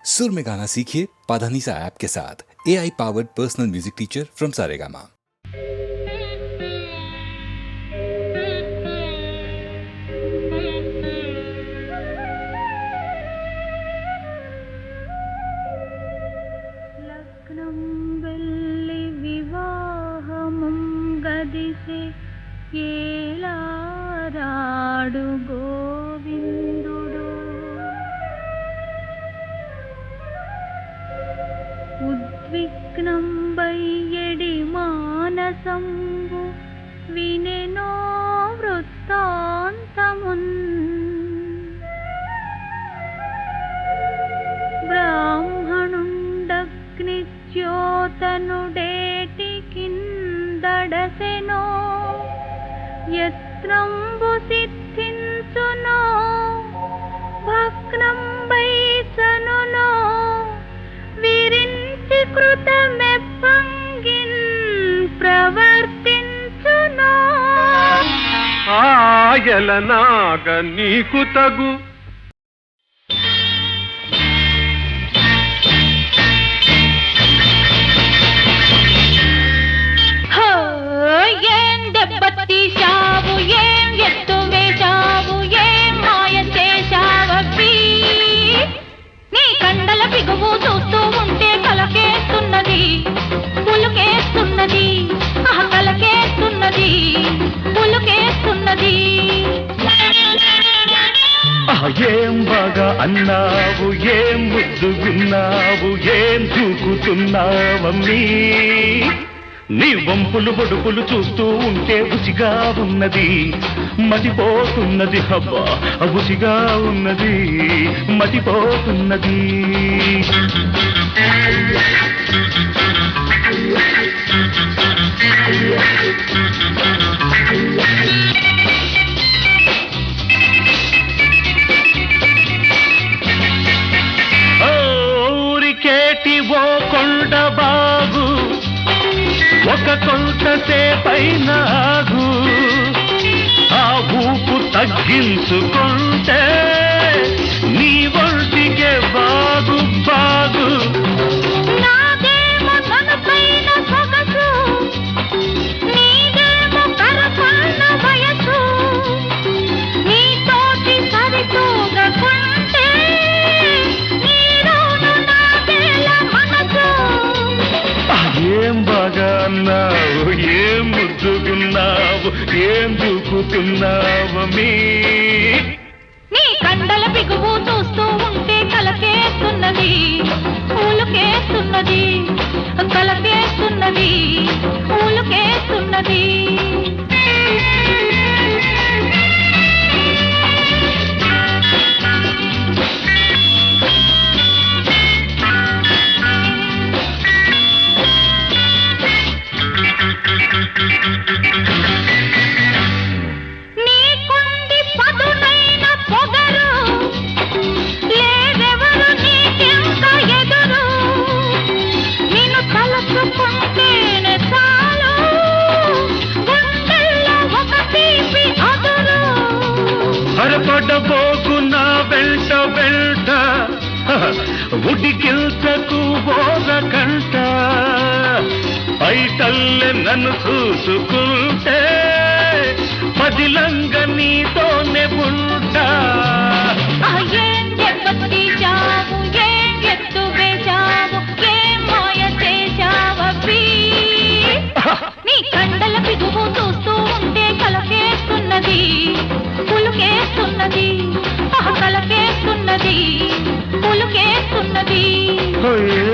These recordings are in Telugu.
सुर में गाना सीखिए पाधानीसा ऐप के साथ। AI powered personal music teacher from Saregama. లగ్నం వెళ్ళి వివాహముం గదిసే ఏలారాడు గోవిందుడు ఉద్విగ్నం బయ్యడి మానసంబు వినెనో వృత్తాంతమున్ బ్రాహ్మణుండగ్నిజ్యోతనుడేటి కిందడసెనో యత్నంబు సిద్ధించునో భగ్నం వైసనునో విరించి కృతమెప్పంగిన్ ప్రవర్తించునో ఆయలనాగ నీకు తగు ఏం దెబ్బతీశావు, ఏం ఎత్తు వేశావు, ఏం మాయ చేశావీ? నీ కండల బిగువు చూస్తూ ఉంటే కలకేస్తున్నది, పులుకేస్తున్నది, కలకేస్తున్నది, పులుకేస్తున్నది. ఏం బాగా అన్నావు, ఏం ముద్దుగున్నావు, ఏం చూకుతున్నావమ్మీ? నీ వంపులు బొడుపులు చూస్తూ ఉంటే ఉసిగా ఉన్నది, మతిపోతున్నది. హబ్బా ఉసిగా ఉన్నది, మతిపోతున్నది. ఊరికేటి ఓ కొండ బాబు, ఒక కొంతసేపైన ఆగు. ఆ ఊపు తగ్గించుకుంటే నీ ఒంటికే బాగు బాగు. నాదేమో తనపైన సొగసు, నీదేమో కరపన్న వయసు. నీతోటి సరితూగకుంటే నీలోను నాదేల మనసు. ఏం బాగా అన్నావు, ఏం ముద్దుగున్నావు, ఏం దూకుతున్నావమ్మీ? నీ కండల బిగువు చూస్తూ ఉంటే కలకేస్తున్నది, ఊలుకేస్తున్నది, కలకేస్తున్నది, ఊలుకేస్తున్నది. నీకుంది పదునైన పొగరు, లేదెవరు నీకెంత ఎదురు. నిన్ను తలచుకుంటేనే చాలు, గుండెల్లో ఒక తీపి అదురు. హరపడబోకు నా వెంట వెంట, ఉడికిల్చకు బోరకంట. పైటల్లె నన్ను చూసుకుంటే పదిలంగ నీతోనే ఉంటా. ఏం దెబ్బతీశావు, ఏం ఎత్తు వేశావు, ఏం మాయ చేశావీ? నీ కండల బిగువు చూస్తూ ఉంటే కలకేస్తున్నది, పులుకేస్తున్నది, కలకేస్తున్నది, పులుకేస్తున్నది.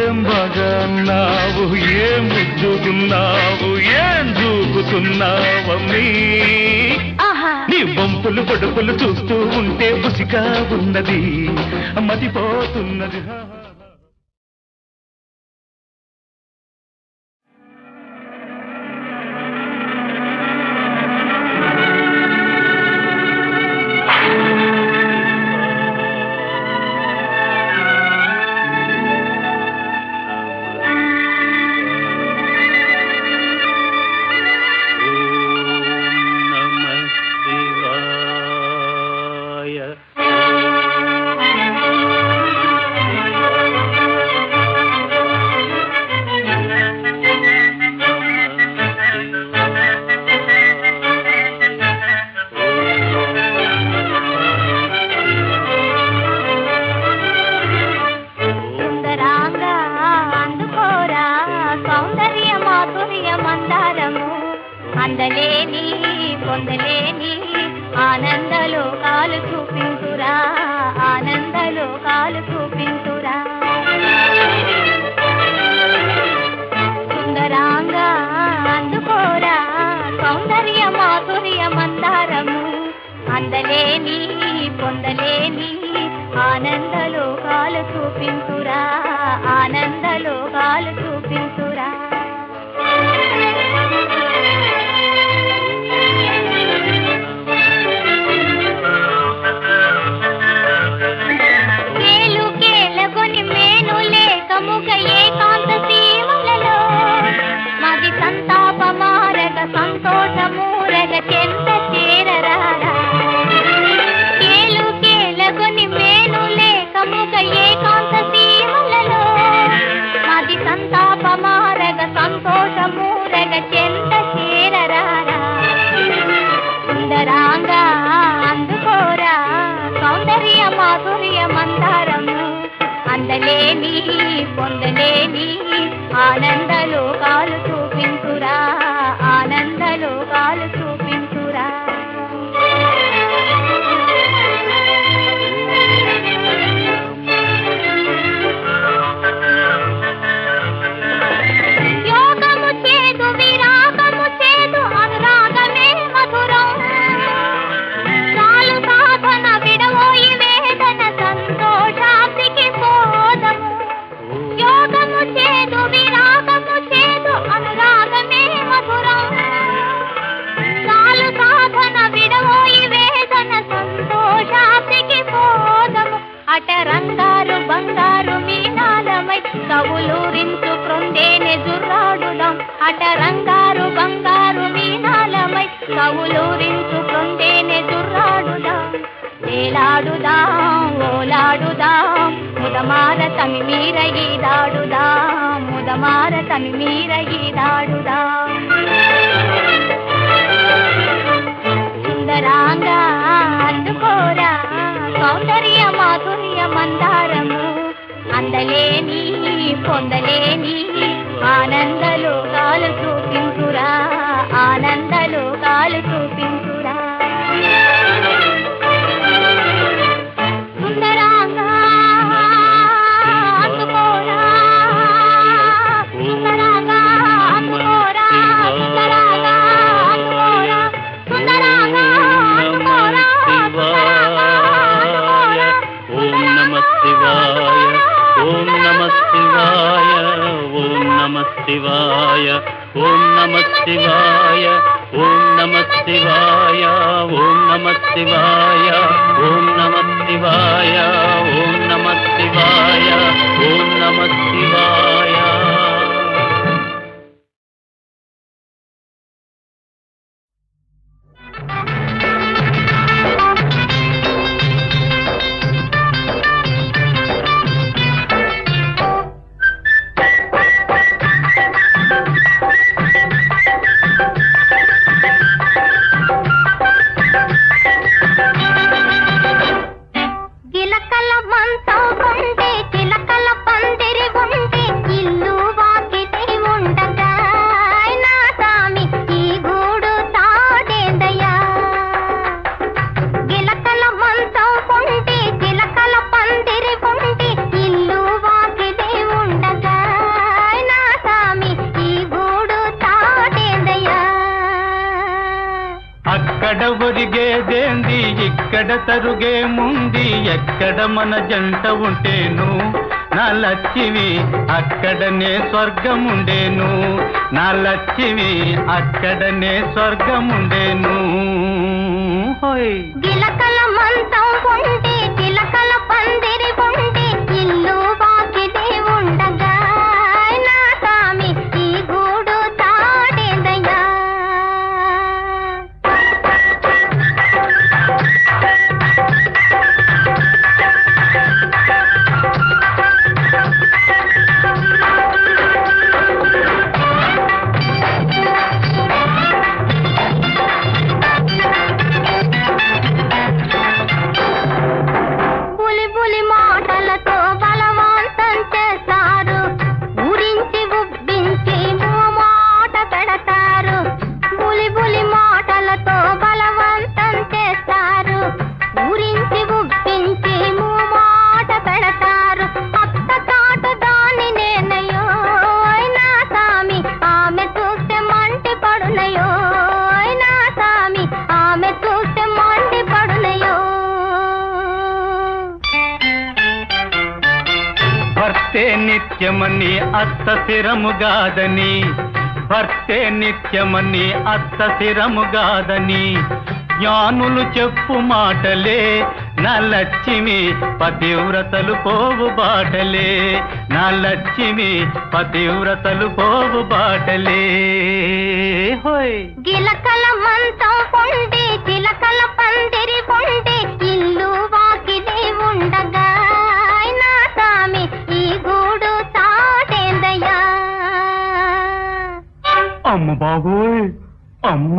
ఏం బాగా అన్నావు, ఏం ముద్దుగున్నావు, ఏం దూకుతున్నావమ్మీ? నీ వంపులు పొడుపులు చూస్తూ ఉంటే ఉసిగా ఉన్నది, మతిపోతున్నది. చూపించురా ఆనంద లోకాలు చూపించురా కేలు కేలగొని మేను లేకముగ ఏకాంత సీమలలో మది సంతాప మారగ సంతోషమూరగ చెంత చేరరారా కేలు కేలగొని మేను లేకముగ ఏకాంత సీమలలో మది సంతాప మారగ సంతోషమూరగ చెంత చేరరారా సుందరాంగా అందుకోరా సౌందర్య మాధుర్య మందారము అందలేని పొందలేని ఆనంద లోకాలు చూపించురా ఆనంద లోకాలు చూపించురా యోగము చేదు విరాగము చేదు అనురాగమే మధురం చాలు సాధన విడవోయి వేదన సంతోషాబ్దికి పోదము యోగము చేదు విరాగము చేదు అనురాగమే మధురం చాలు సాధన విడవోయి వేదన సంతోషాబ్దికి పోదము అటరంగారు బంగారు మీనాలమై కవులూరించు క్రొందేనే జుర్రాడుదాం అటరంగారు బంగారు మీనాలమై కవులూరించు క్రొందేనే జుర్రాడుదాం వేలాడుదాం ఓలాడుదాం ముదమార తమి మీర ఈదాడుదాం ముదమార తమి మీర ఈదాడుదాం సుందరాంగా అందుకోరా సౌందర్య మాధుర్య మందారము అందలేని పొందలేని ఆనంద లోకాలు చూపించురా ఆనంద లోకాలు చూపించురా సుందరాంగా అందుకోరా సుందరాంగా అందుకోరా సుందరాంగా అందుకోరా సుందరాంగా అందుకోరా ఓం నమ శివాయ ఓం నమ శివాయ ఓం నమ శివాయ ఓం నమ శివాయ ఓం నమ శివాయ ఓం నమ శివాయ ఓం నమ శివాయ ఓం నమ శివాయ ఓం నమ శివాయ గిలకల మంచం ఉంటే చిలకల పందిరి ఉంటే ఇల్లు వాకిటి ఉండగా నా సామి ఈ గూడు తాడేందయ్యా గిలకల మంచం ఉంటే చిలకల పందిరి ఉంటే ఇల్లు వాకిటి ఉండగా నా సామి ఈ గూడు తాడేందయ్యా అక్కడ ఒరిగేదేంది ఇక్కడ తరుగేముంది ఎక్కడ మన జంట ఉంటేను నా లక్ష్మి అక్కడనే స్వర్గముండేను నా లక్ష్మి అక్కడనే స్వర్గముండేను హోయ్ గిలకల మంచం ఉంటే చిలకల పందిరి ఉంటే ఇల్లు వాకిటి ఉండగా నా సామి ఈ గూడు తాడేందయ్యా భర్తే నిత్యమని అత్త స్థిరముగాదని, భర్తే నిత్యమని అత్త స్థిరముగాదని జ్ఞానులు చెప్పు మాటలే నా లక్ష్మి పతివ్రతలు పోవు బాటలే, నా లక్ష్మి పతివ్రతలు పోవు బాటలే. హోయ్ గిలకల మంచం పొండి చిలకల పందిరి పొండి ఇల్లు వాకిలి ఉండగా నా సామి ఈ గూడు చాటేందయ్యా. అమ్మ బాబోయ్ అమ్మ.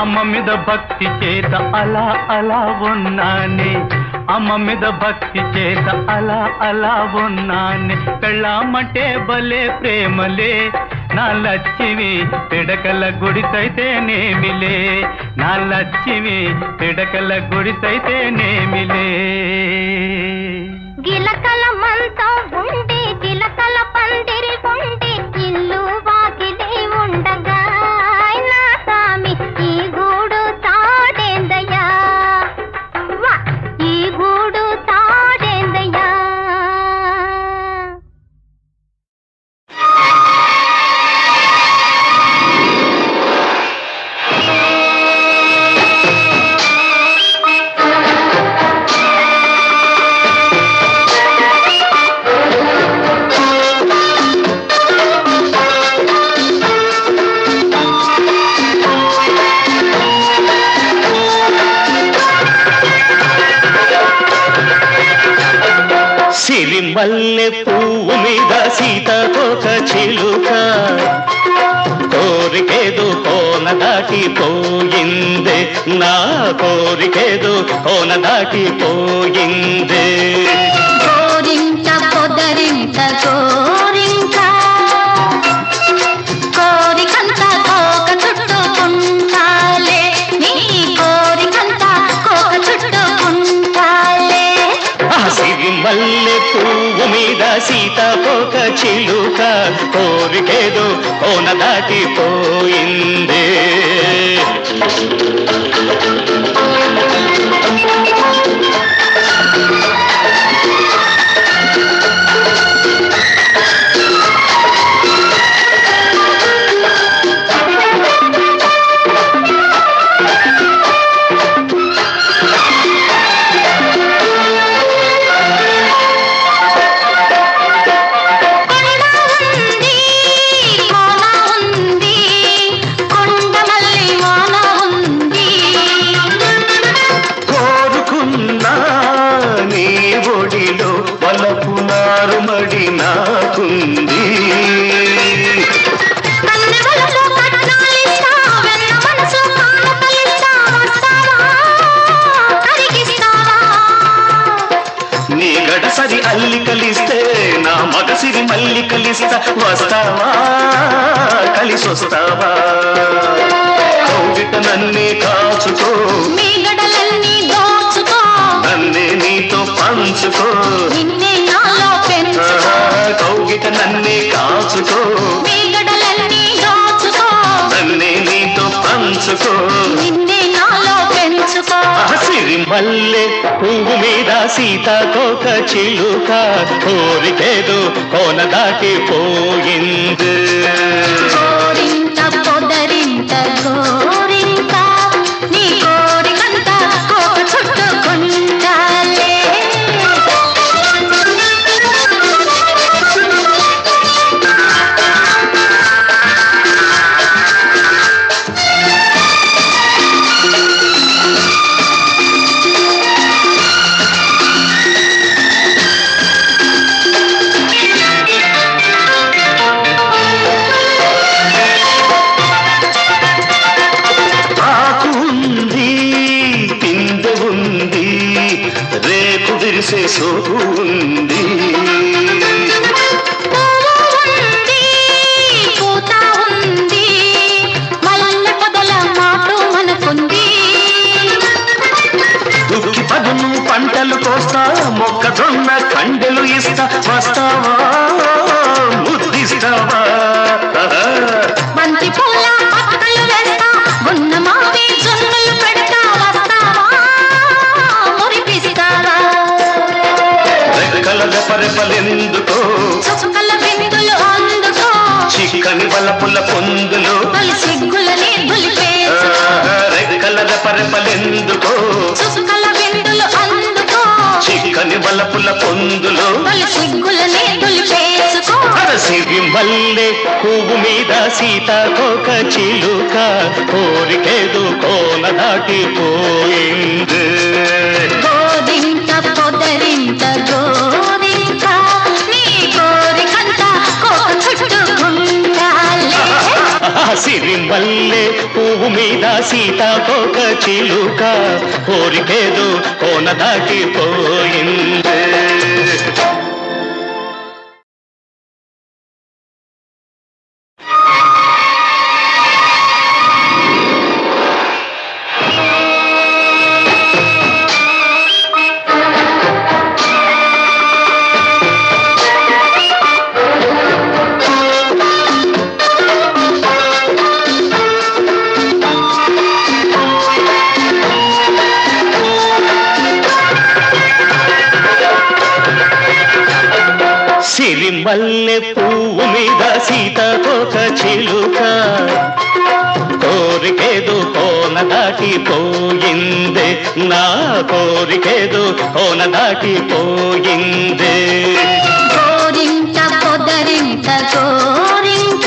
అమ్మ మీద భక్తి చేత అలా అలా ఉన్నానే, అమ్మ మీద భక్తి చేత అలా అలా ఉన్నానే. పెళ్ళామంటే భలే ప్రేమలే నా లక్ష్మి పిడకల గుడిసైతేనేమిలే, నా లక్ష్మి పిడకల గుడిసైతేనేమిలే. గిలకల మంచం ఉండి గిలకల పందిరి ఉండి ఇల్లు వాకిలి ఉండగా నా సామి ఈ గూడు తాడేందయ్యా, ఈ గూడు తాడేందయ్యా. సిరిమల్లె పువ్వు మీద సీతకొక చిలుక కోరికేదో కోన దాటిపోయిందే, నా కోరికేదో కోన దాటిపోయిందే. కోరింట పొదరింట కోరింట కోరికంత కోక చుట్టుకుంటాలే, నీ కోరికంత కోక చుట్టుకుంటాలే. సిరిమల్లె పువ్వు మీద సీతకొక చిలుక కోరికేదో కోన దాటిపోయిందే. సరి అల్లికలిస్తే నా మగసిరి మల్లికలిస్తా, వస్తావా కలిసొస్తావా? కౌగిట నన్నే కాచుకో, మీ గడలన్నీ దోచుకో, నన్నే నీతో పంచుకో, నిన్నే నాలో పెంచుకో. కౌగిట నన్నే కాచుకో, మీ గడలన్నీ దోచుకో, నన్నే నీతో పంచుకో, నిన్నే నాలో పెంచుకో. సిరిమల్లె పువ్వు మీద సీతకొక చిలుక కోరికేదో కోన దాటిపోయింది. కోరింట పొదరింట కోరింట నీ కోరికంత కోక చుట్టుకుంటాలే. సోకు ఉంది. ఉంది, పూత ఉంది, మల్లె పొదల మాటు మనకుంది. దుక్కి పదును పంటలు కోస్తా, మొక్కజొన్న కండెలు ఇస్తా, వస్తావా ముద్దిస్తావా? బంతి పూల పక్కలు వేస్తా, గున్న మావి జొన్నలు పెడతా, వస్తావా మురిపిస్తావా? రెక్కల రెపరెపలెందుకో, చుక్కల బిందులు అందుకో, చిక్కని బలపుల పొందులు, తొలి సిగ్గులని దులిపేసుకో. రెక్కల రెపరెపలెందుకో, చుక్కల బిందులు అందుకో, చిక్కని బలపుల పొందులు, తొలి సిగ్గులని దులిపేసుకో. అరసిరి మల్లె పువ్వు మీద సీతాకోక చిలుక, కోరికేదు కోన దాటిపోయింది. గోరింట పొదరింట గోరింట, నీ కోరికంత కోక చుట్టుకుంటాలే. సిరి మల్లె పువ్వు మీద సీతాకోక చిలుక, కోరికేదు కోన దాటిపోయింది. సిరి మల్లె పువ్వు మీద సీతాకోక చిలుక, కోరికేదు కోన దాటిపోయిందే, నా కోరికేదు కోన దాటిపోయిందే. గోరింట పొదరింట గోరింట,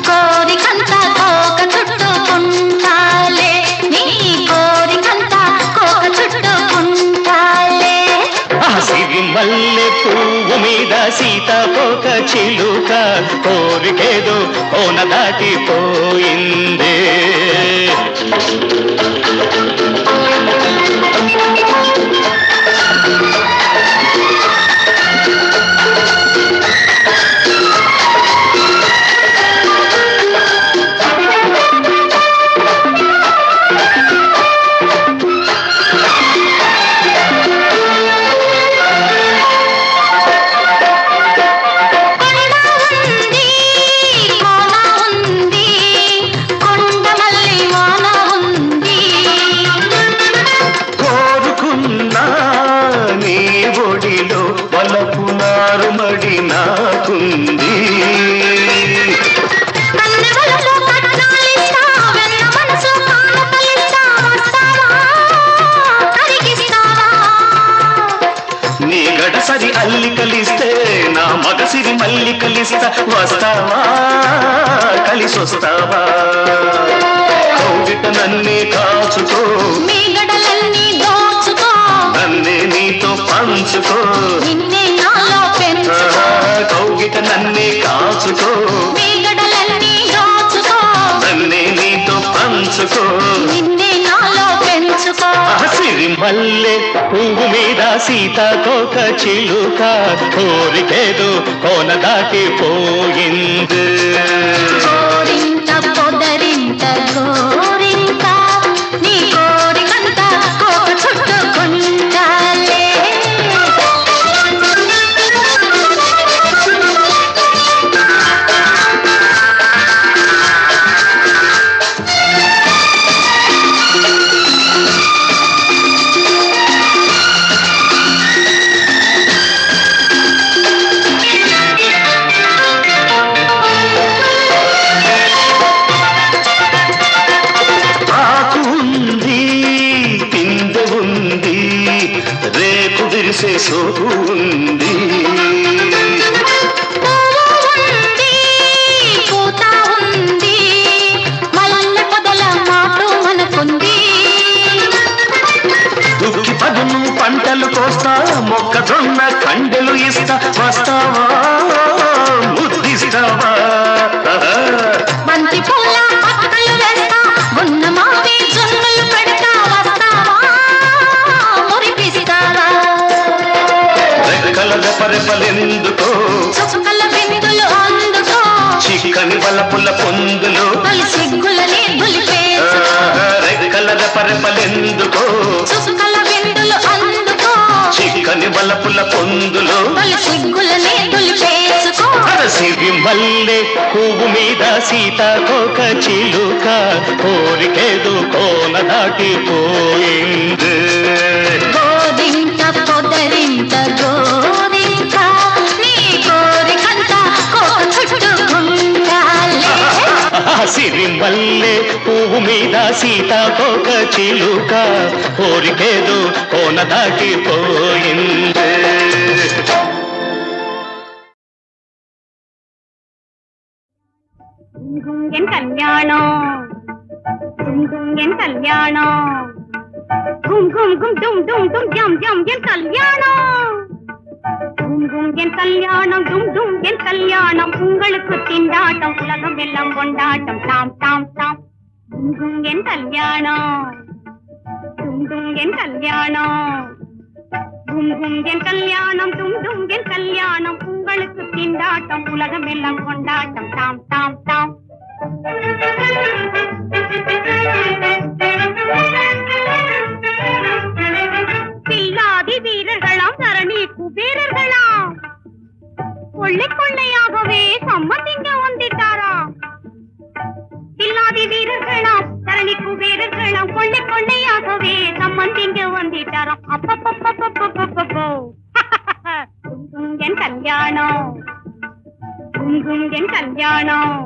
కోరికంత కోక చుట్టుకుంటాలే, నీ కోరికంత కోక చుట్టుకుంటాలే. సిరి మల్లె పువ్వు మీద సీతాకోక చిలుక, కోరికేదు కోన దాటిపోయిందే. సరి అల్లికలిస్తే నా మగసిరి మల్లికలిస్తా, వస్తావా కలిసొస్తావా? కౌగిట నన్నే కాచుకో, మీ గడలన్నీ దోచుకో, నన్నే నీతో పంచుకో, నిన్నే నాలో పెంచుకో. కౌగిట నన్నే కాచుకో, మీ గడలన్నీ దోచుకో, నన్నే నీతో పంచుకో, నిన్నే నాలో పెంచుకో. సిరి మల్లె పువ్వు మీద సీతాకోక చిలుక, కోరికేదు కోన దాటిపోయింది. గోరింట పొదరింట గోరింట, నీ కోరికంత కోక చుట్టుకుంటాలే. సోకు ఉంది. ఉంది, పూత ఉంది, మల్లె పొదల మాటు మనకుంది. దుక్కి పదును పంటలు కోస్తా, మొక్కజొన్న కండెలు ఇస్తా, వస్తావా ముద్దిస్తావా? బంతి పూల పక్కలు వేస్తా, గున్న మావి జొన్నలు పెడతా, వస్తావా మురిపిస్తావా? చిక్కని వలపుల పొందులు తొలి సిగ్గులని దులిపేసుకో రెక్కల రెపరెపలెందుకో చుక్కల విందులు అందుకో చిక్కని వలపుల పొందులు తొలి సిగ్గులని దులిపేసుకో సిరి మల్లె పువ్వు మీద సీతాకోక చిలుక కోరికేదు కోన దాటిపోయింది గోరింట పొదరింట గోరింట నీ కోరికంత కోక చుట్టుకుంటాలే సిరి మల్లె పువ్వు మీద సీతాకోక చిలుక కోరికేదు కోన దాటిపోయింది என் கல்யாணம் என் கல்யாணம் கும் கும் கும் டும் டும் டும் ஜம் ஜம் என் கல்யாணம் கும் கும் என் கல்யாணம் டும் டும் என் கல்யாணம் உங்களுக்கு திண்டாட்டம் உலகம் எல்லாம் கொண்டாட்டம் தாம் தாம் தாம் கும் கும் என் கல்யாணம் டும் டும் என் கல்யாணம் கும் கும் என் கல்யாணம் டும் டும் என் கல்யாணம் உங்களுக்கு திண்டாட்டம் உலகம் எல்லாம் கொண்டாட்டம் தாம் தாம் தாம் பில்லாதி வீரர்களாம் தரணி குபேரர்களாம் கொள்ளை கொள்ளையாகவே சம்மதிங்க வந்துட்டாரா பில்லாதி வீரர்களாம் தரணி குபேரர்களாம் கொள்ளை கொள்ளையாகவே சம்மதிங்க வந்துட்டாராம் அப்பப்பப்பப்பப்பப்பப்போ என் கல்யாணம் என் கல்யாணம்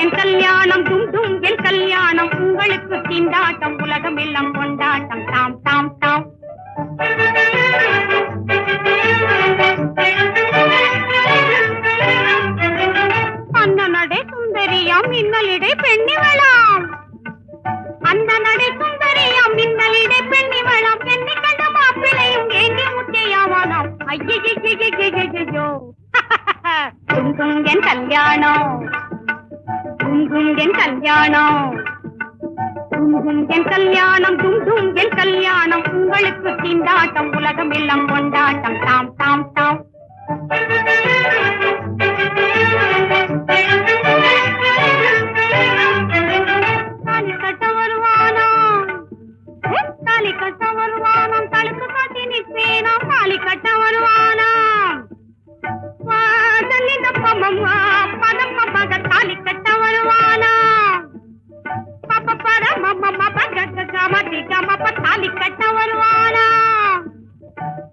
என் கல்யாணம் டும் டும் என் கல்யாணம் உங்களுக்கு திண்டாட்டம் உலகம் எல்லாம் கொண்டாட்டம் தாம் தாம் தாம் அந்த நடை சுந்தரியாம் மின்னலிடை பெண்ணிவளாம் அந்த நடை சுந்தரியாம் மின்னலிடை பெண்ணிவளாம் என்னை கண்ட மாப்பிளையும் ஏங்கி முத்தையாவானாம் ஐயோ என் கல்யாணம் என் கல்யாணம் என் கல்யாணம் டும் டும் என் கல்யாணம் உங்களுக்கு திண்டாட்டம் உலகம் எல்லாம் கொண்டாட்டம் தாம் தாம் தாம் தாலி கட்ட வருவானாம் தாலி கட்ட வருவானாம் தடுப்பு காட்டி நிற்பேனாம் தாலி கட்ட வருவானாம் வாசலிதப்பமம்மா பதம் மக தாலி கட்ட வருவானா பாப்ப பர மம்ம பகக்க கமதி கமப்ப தாலி கட்ட வருவானா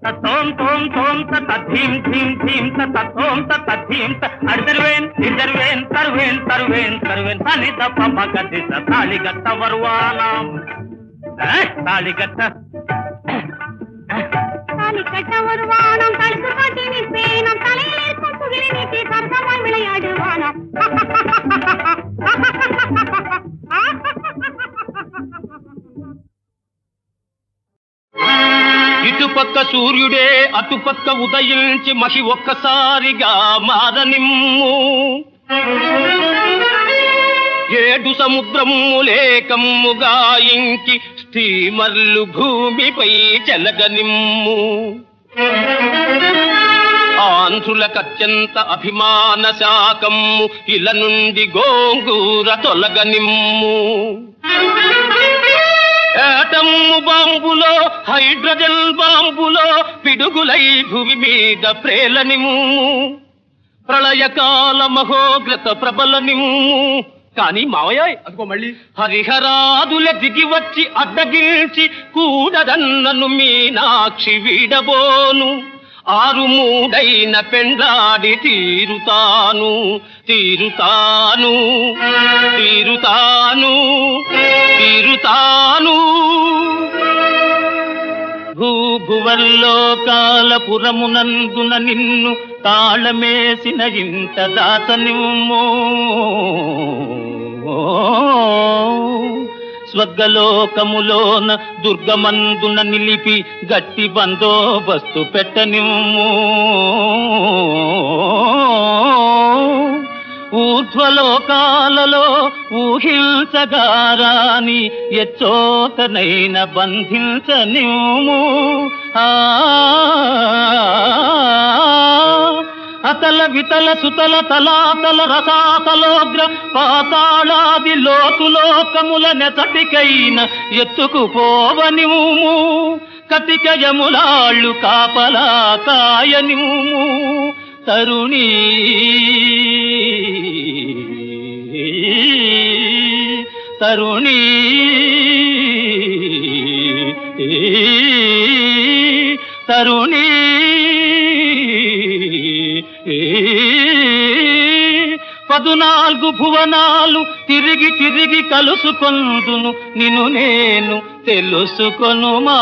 தத்தோம் தோம் தோம் தத்த தீம் தீம் தீம் தத்த தோம் தத்த தீம் அடிதருவேன் இந்தருவேன் தருவேன் தருவேன் தருவேன் தனி தப்ப மகதி தாலி கட்ட வருவானாம் தாலி கட்ட தாலி கட்ட வருவானாம் தடுப்பு காட்டி நிற்பேனாம் தலையில் இருக்கும் புகிலை நீட்டி சப்தமாய் விளையாடுவானாம் ఇటుపక్క సూర్యుడే అటుపక్క ఉదయించి మహి ఒక్కసారిగా మారనిమ్ము ఏడు సముద్రములేకమ్ముగా ఇంకి స్టీమర్లు భూమిపై జలగనిమ్ము ఆంధ్రులకత్యంత అభిమాన శాకమ్ము ఇల నుండి గోంగూర తొలగనిమ్ము ఏటమ్ము బాంబులో హైడ్రోజన్ బాంబులో పిడుగులై భూమి మీద ప్రేలనిమ్ము ప్రళయకాల మహోగ్రత ప్రబలనిమ్ము కానీ మావయ్య అదిగో మళ్ళీ హరిహరాదుల దిగి వచ్చి అడ్డగిల్చి కూడదన్నను మీనాక్షి వీడబోను ఆరు మూడైన పెండ్లాడి తీరుతాను తీరుతాను తీరుతాను తీరుతాను భూభువల్లోకాలపురమునందున నిన్ను తాళమేసిన ఇంత దాతనిమ్ము స్వర్గలోకములోన దుర్గమందున నిలిపి గట్టి బందోబస్తు పెట్టనిమ్ము ఊర్ధ్వలోకాలలో ఊహించగారాని ఎచ్చోతనైన బంధించనిమ్ము అతల వితల సుతల తలాతల రసాతలోగ్ర పాతాళాది లోతులోకముల నెతటికైన ఎత్తుకుపోవనిము కతికయములాళ్ళు కాపలా కాయనిము తరుణీ తరుణీ తరుణీ 14 భువనాలు తిరిగి తిరిగి కలుసుకొందును నిన్ను నేను తెలుసుకొనుమా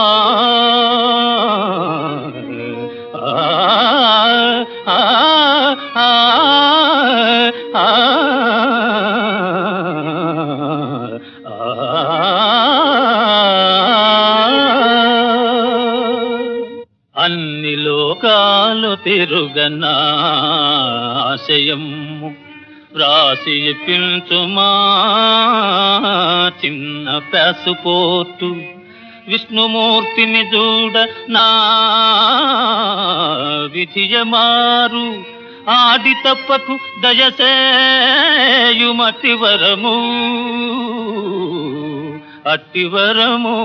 అన్ని లోకాలు తిరుగనా ఆశయము రాసి పించుమా చిన్న పాసుపోర్టు విష్ణుమూర్తిని చూడ నా విధియమారు ఆడి తప్పకు దయసేయుమతివరము అట్టివరము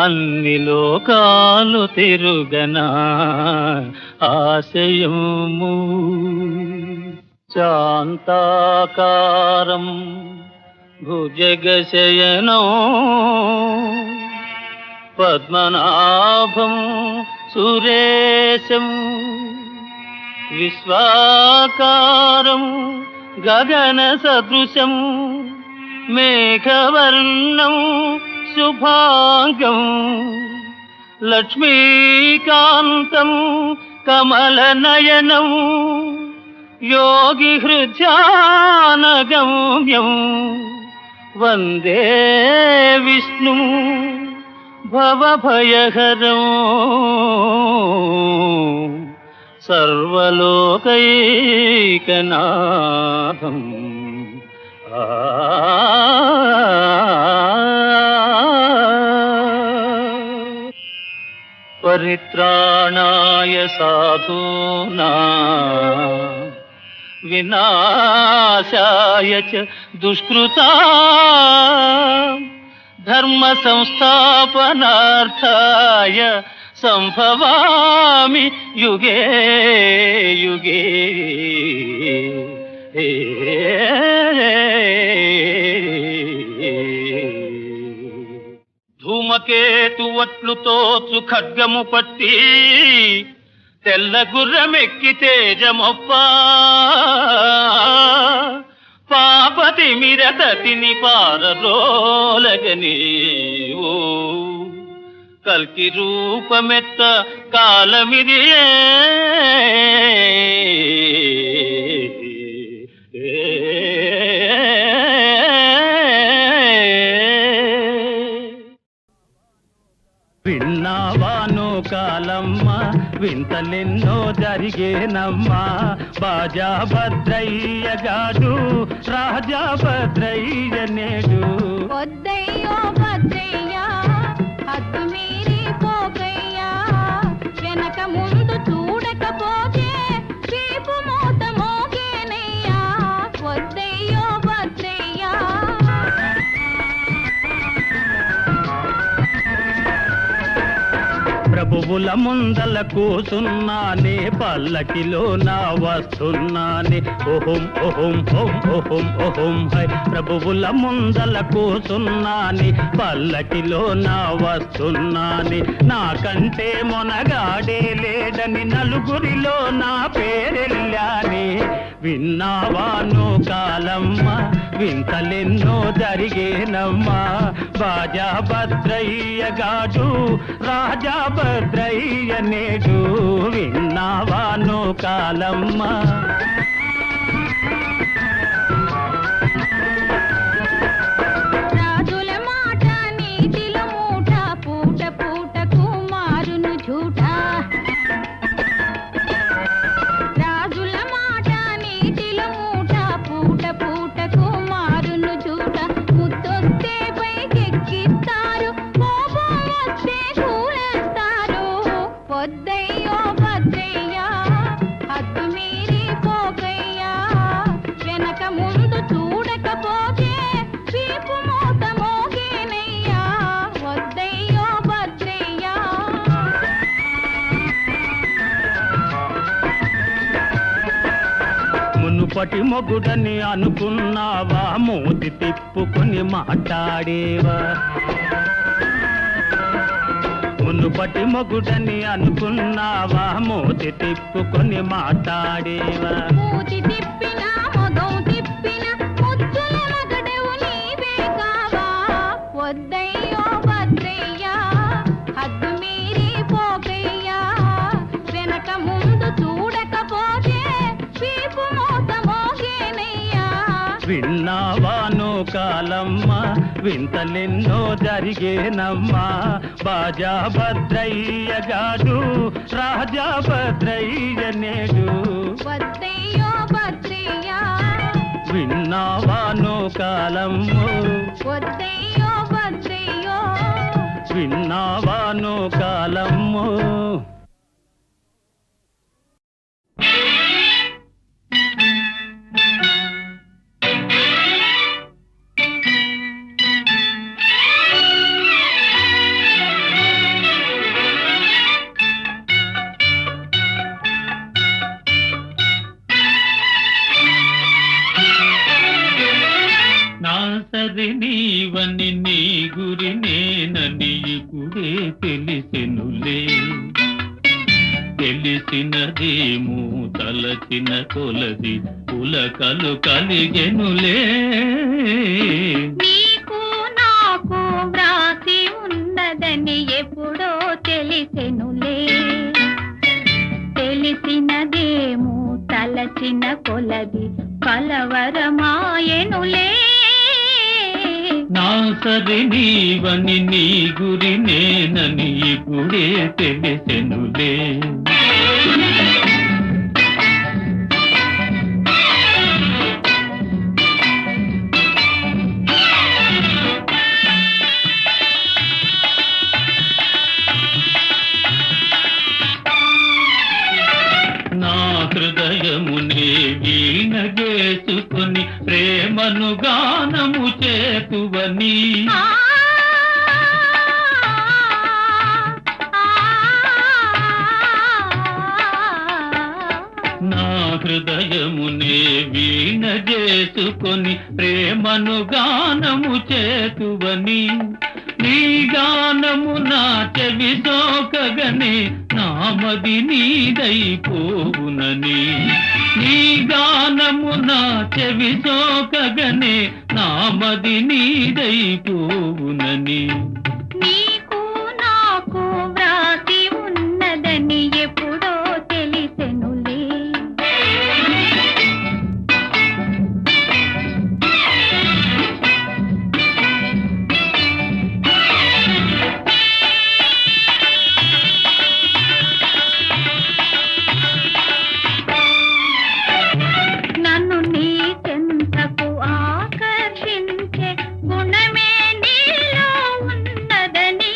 అన్ని లోకాలు తిరుగనా ఆశయము శాంతాకారం భుజగశయనం పద్మనాభం సురేశం విశ్వాకారం గగన సదృశం మేఘవర్ణం శుభాంగం లక్ష్మీకాంతం కమలనయనం యోగి హృద్యానగమ్యం వందే విష్ణు భవభయహరం సర్వలోకైకనాథం పరిత్రాణాయ సాధూనాం వినాశాయ చ దుష్కృతాం ధర్మ సంస్థాపనార్థాయ సంభవామి యుగే యుగే ధూమకేతు వట్లు తోచు ఖడ్గము పట్టి తెల్ల గుర్రమెక్కి తేజమొప్ప పాపతి మిరతతిని పారరోలగని ఓ కల్కి రూపమెత్త కాలమిదియే విన్నావాను కాలమ్మ వింతలెన్నో జరిగేనమ్మా బాజా భద్రయ్య గాడు రాజా భద్రయ్య నేడు వద్దయ్యో భద్రయ్యా హద్దు మీరి పోకయ్యా వెనక ముందు చూడకపోతే చీపు మూత మోగేనయ్యా వద్దయ్యో భద్రయ్యా ప్రభువుల ముందల కూసున్నానే పల్లకిలో నా వస్తున్నానే ఓహం ఓహం ఓం ఓహం ఓహం హై ప్రభువుల ముందల కూసున్నానే పల్లకిలో నా వస్తున్నానే నాకంటే మొనగాడే లేడని నలుగురిలో నా పేరెళ్ళానే విన్నావాను కాలమ్మ వింతలెన్నో జరిగేనమ్మా బాజా భద్రయ్య గాడు రాజా భద్రయ్య నేడు విన్నావాను కాలమ్మ రాజుల మాట నీతిలో మూట పూట పూటకు మారును झूठा రాజుల మాట నీతిలో మూట పూట పూటకు మారును మునుపటి మొగుడని అనుకున్నావా మూతి తిప్పుకొని మాట్లాడేవా మునుపటి మొగుడని అనుకున్నావా మూతి తిప్పుకొని మాట్లాడేవా మూతి తిప్పినా మొగం తిప్పినా ముద్దుల మగడవు నీవే కావా వద్దయ్యో భద్రయ్యా హద్దు మీరి పోకయ్యా వెనక ముందు చూడకపోతే వీపు మోత మోగేనయ్యా విన్నావాను కాలమ్మ వింతలెన్నో జరిగేనమ్మా బాజా భద్రయ్య గాడు రాజా భద్రయ్య నేడు వద్దయ్యో భద్రయ్యా విన్నావాను కాలమ్ము వద్దయ్యో భద్రయ్యో విన్నావాను కాలమ్ము సరి నీవని నీ గురి నేనని ఇప్పుడే తెలిసెనులే తెలిసినదేమో తలచిన కొలది పులకలు కలిగెనులే నీకు నాకు వ్రాసి ఉన్నదని ఎప్పుడో తెలిసెనులే తెలిసినదేమో తలచిన కొలది కలవరమాయెనులే నా సరి నీవని నీ గురి నేనని ఇప్పుడే తెలిసెనులే నా హృదయమునే వీణగేసుకొని ప్రేమను గానము చేతువని నా హృదయమునే వీణగేసుకొని ప్రేమను గానము చేతువని నీ గానము నా చెవి సోకగనే నామది నీదైపోవునని నీ గానము నా చెవి సోకగనే నామది నీదైపోవునని నీకు నాకు వ్రాసి ఉన్నదని ఎప్పుడో తెలిసెనులే నన్ను నీ చెంతకు ఆకర్షించే గుణమే నీలో ఉన్నదని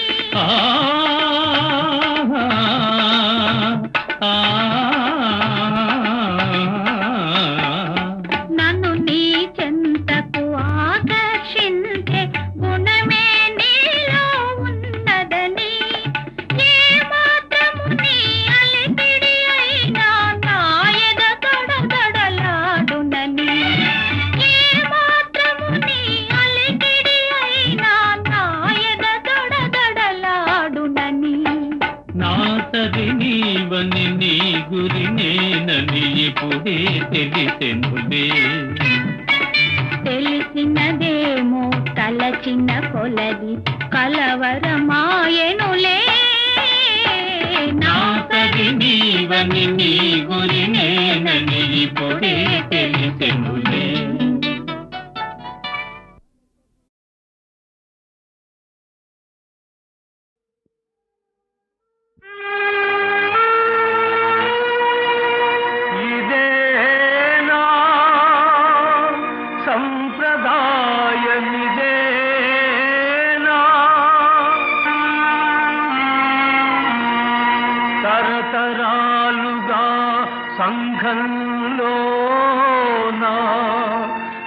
నన్ను నీ చెంతకు ఆకర్షించే గుణమే నీలో ఉన్నదని ఏ మాత్రము నీ అలిపిడి అయినా నా ఎద దడదడలాడునని ఏ మాత్రము నీ అలిపిడి అయినా నా ఎద దడదడలాడునని నా సరి నీవని నీ గురి నేనని ఇప్పుడే తెలిసెనులే తెలిసినదేమో తలచిన కొలది కలవరమాయెనులే నా సరి నీవని నీ గురి నేనని ఇప్పుడే తెలిసెనులే ఇదేనా సంప్రదాయమిదేనా తరతరాలుగా సంఘంలోనా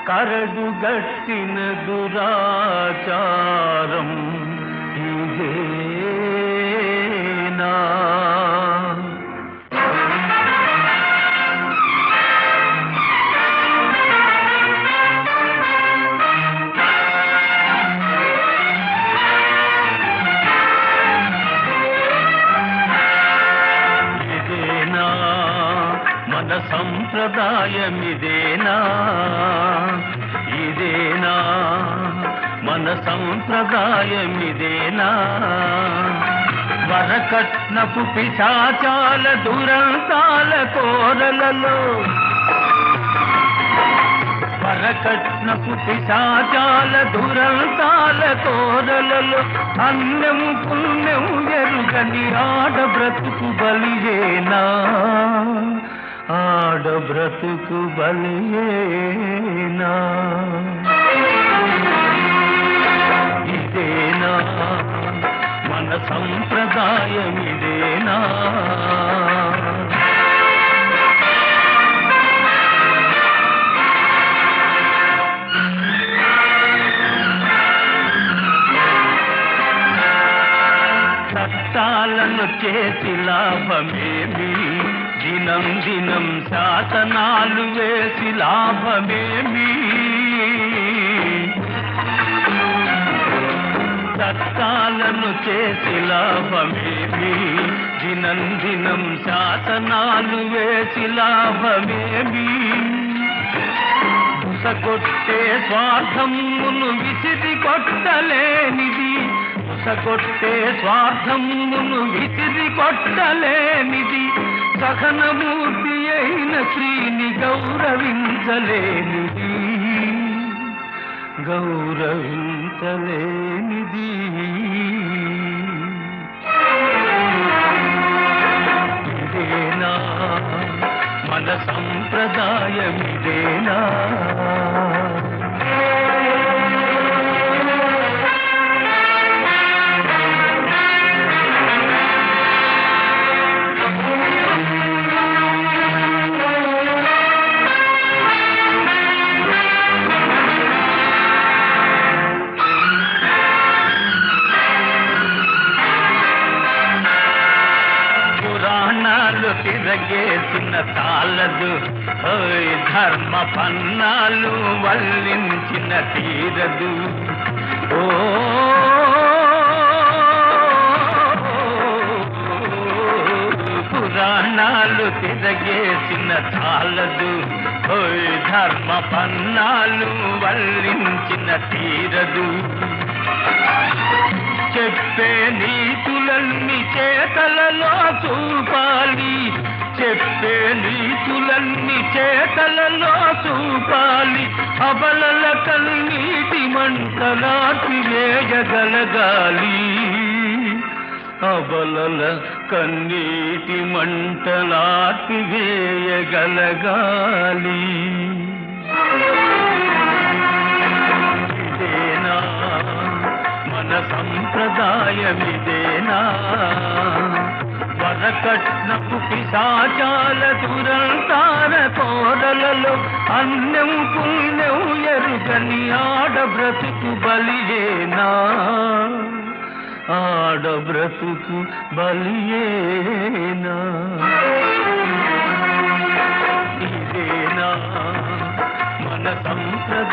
కరడుగట్టిన దురాచారం ఇదేనా సంప్రదాయమిదేనా ఇదేనా మన సంప్రదాయమిదేనా వరకట్నపు పిశాచాల దురంతాల కోరలలో వరకట్నపు పిశాచాల దురంతాల కోరలలో అన్నము పుణ్యము ఎరుగని ఆడ బ్రతుకు బలియేనా ఆడ బ్రతుకు బలియేనా ఇదేనా మన సంప్రదాయమిదేనా చట్టాలను చేసి లాభమేమి దినం దినం శాసనాలు వేసి లాభమేమి చట్టాలను చేసి లాభమేమి దినం దినం శాసనాలు వేసి లాభమేమి ఉసగొట్టే స్వార్థమును విసిరి కొట్టలేనిది ఉసగొట్టే స్వార్థమును విసిరి కొట్టలేనిది సహనమూర్తి అయిన శ్రీని గౌరవించలేనిది గౌరవించలేనిది ఇదేనా మన సంప్రదాయమిదేనా తిరగేసిన చాలదు ఓయ్ ధర్మ పన్నాలు వల్లించిన తీరదు ఓ పురాణాలు తిరగేసిన చాలదు ఓయ్ ధర్మ పన్నాలు వల్లించిన తీరదు చెప్పే నీతులన్నీ చేతలలో చూపాలి చెప్పే నీతులన్నీ చేతలలో చూపాలి అబలల కన్నీటి మంటలాటి వేయగలగాలి అబలల కన్నీటి మంటలాటి వేయగలగాలి ఇదేనా మన సంప్రదాయమిదేనా వరకట్నపు పిశాచాల దురంతార కోరలలో అన్నం పుణ్యం ఎరుగని ఆడ బ్రతుకు బలియేనా ఆడ బ్రతుకు బలియేనా ఇదేనా మన సంప్రదాయం